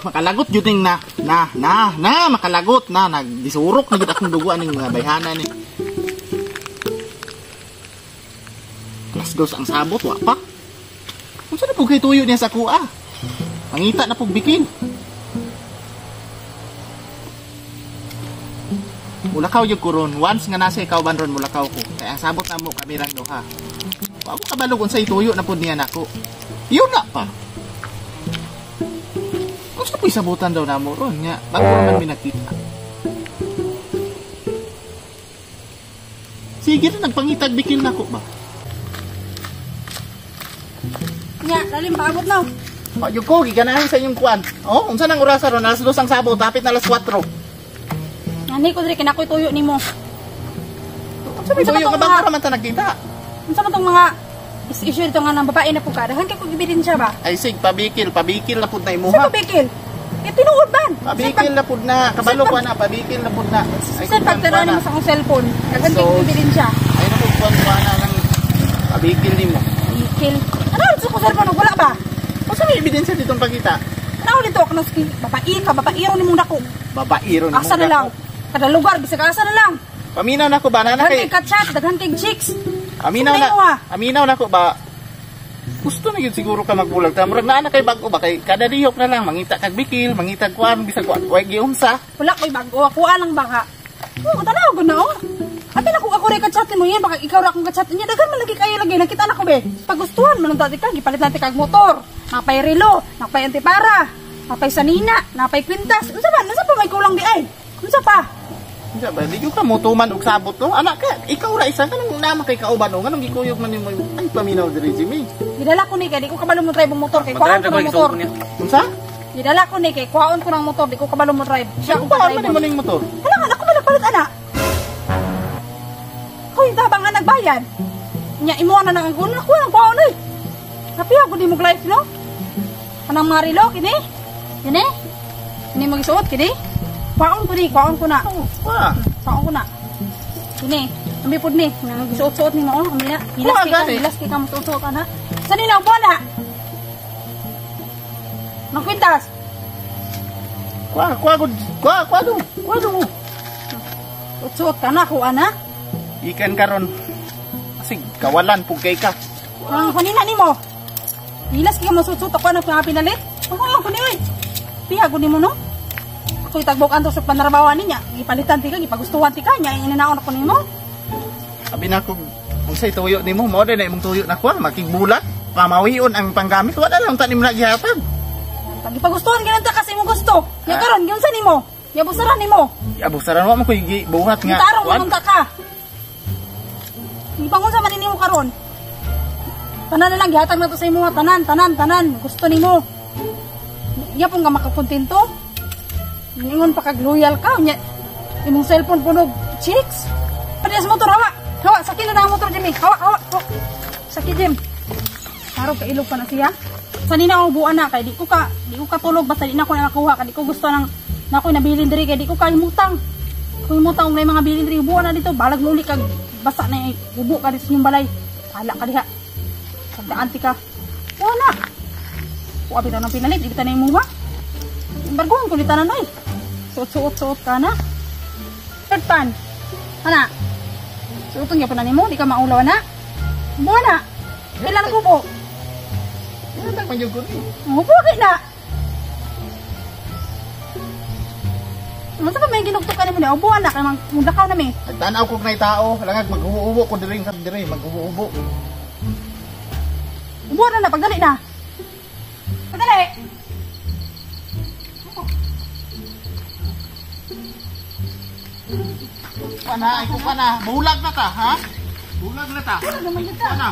makalagot jud ning makalagot na nagdisurok na gid akong duguan ning mga bayhana ni. Plus dos ang sabot wa pa. Unsa na pug kay tuyo niya sa kuha? Mangita na pug bikin. Mulakaw yung kuron. Once nga nasa ikaw ban ron mulakaw ko. Kaya ang sabot na mo kami lang duha. Wa mo kabalog unsay tuyo na pud niya nako. Yun na pa. Gusto po isabutan daw na mo ron nga. Bago naman may nakita. Sige na nagpangitag bikin nako ba? Nya, lalim paabot na. Yung ko, giganahin sa inyong kuwan. Oh, unsa nang orasa ron? Alas 2 ang sabot, tapit na alas 4. Ani ko diri kinakoy tuyo nimo. Sabi tuyo nga bago naman ta nagkita. Unsa man tong mga issue dito nga ng babae na pugkadahan kay kung ebidensya ba? Ay sig pabikil na pud na Sa imuha. pabikil. Eh tinuod ban. Pabikil na pud na, kabalo ko na pabikil na pud na. Ay sa pagtara nimo sa akong cellphone. Daghan kay ebidensya. Ay na pud kuan na lang pabikil nimo. Bikil. Ano sa ko cellphone wala ba? Unsa may ebidensya ditong pagkita? Ano dito ako nas babae nimo dako. Babairo nimo. Asa na lang. Kada lugar bisag asa na lang. Paminaw nako ba na kay chat, daghan kay chicks. Aminaw na ko ba? Gusto na yun siguro ka magbulag. Murag na kay bago ba? Kay kada dihok na lang. Mangita kag bikil, mangita kuan, bisag kuan. Huwag giunsa. Wala ko'y bago. Ako alang baka. Oo, tanaw ko na o. Ate na kung ako rin kachatin mo yan, baka ikaw rin akong kachatin niya. Dagan man lagi kayo lagi. Nakita na ko be. Pagustuhan, manong dati ka. Gipalit natin kag motor. Napay relo, napay antipara, napay sanina, napay kwintas. Unsa ba? Nasa pa may kulang di ay? Unsa pa? Hindi ba, di ka motuman og sabot no? Anak ka, ikaw ra isa kanang naman kay kauban no? Kanang gikuyog man nimo ay paminaw diri Jimmy. Gidala ko ni kay di ko kabalo mo drive ang motor kay kuwaon ko ng motor. Unsa? Gidala ko ni kay kuwaon ko ng motor, di ko kabalo mo drive. Siya ko kuwaon drive man ning motor. Wala ako malagpalit ana. Hoy, tabang nga nagbayad. Nya imo na nang kuno ko ang kuwaon oy. Tapi ako di mo life no? Kanang marilo kini? Kini? Ini mo gisuot kini? Kuwaon ko na. Kuwaon ko na. Kini, ambi pud ni, nang gisuot-suot ni mo, ambi na. Hilas kay ka mo suot ana. Sani na upo na? Nang kwintas. Kuwado. Suot ka na ko ana. Ikan karon. Kasi kawalan pug kay ka. Ang kanina nimo. Hilas kay ka mo suot ako na pinalit. Oo, kani oy. Piha ko nimo no? Ako'y tagbok anto sa panarabawan niya. Gipalitan ti ka, gipagustuhan ti ka niya. Inanaon ako nimo. Sabi na ko, kung sa'y tuyo nimo, mo din na imong tuyo na kuha, makigbulat, pamawion ang panggamit, wala lang tanim na gihapag. Pag gipagustuhan ginanta kasi mo gusto. Ya karon, gyud sa nimo. Ya busaran nimo. Ya busaran wa man ko buhat nga. Tarong manunta ka. Gipangon sa man nimo karon. Tanan na lang gihatag na to sa imo, tanan. Gusto nimo. Ya pong nga makakontento. Ningon pa kag loyal ka nya. Imong cellphone punog chicks. Padiyas motor hawa. Sakit na ang motor Jimmy. Hawa. Sakit Jim. Taro ka ilog pa na siya. Sanina ako buwan na kay di ko ka tulog basta di na ko nakuha kay di ko gusto nang nako nabilin diri kay di ko kalimutang. Kung imutang may mga bilin diri buwan na dito balag muli kag basa na ubo ka dito sa inyong balay. Hala ka diha. Sagdaan ti ka. Wala. Wa bitaw nang pinalit di kita na imuha. Barguan ko ni tanan oy. Suot ka na. Third pan. Ana. Suotong ya pa na nimo, di ka maulaw na. Buwan na. Kailan ko po? Ano tang panjog ko ni? Upo kay na. Ano sa may ginugtok ka nimo na ubuan na kay mundakaw na mi. Tanaw ko kay tao, langag maghubo ko diri sa diri, maghubo. Ubuan na pagdali na. Pagdali. Pana, bulag na ta, ha? Bulag na ta. Ano naman dito? Pana.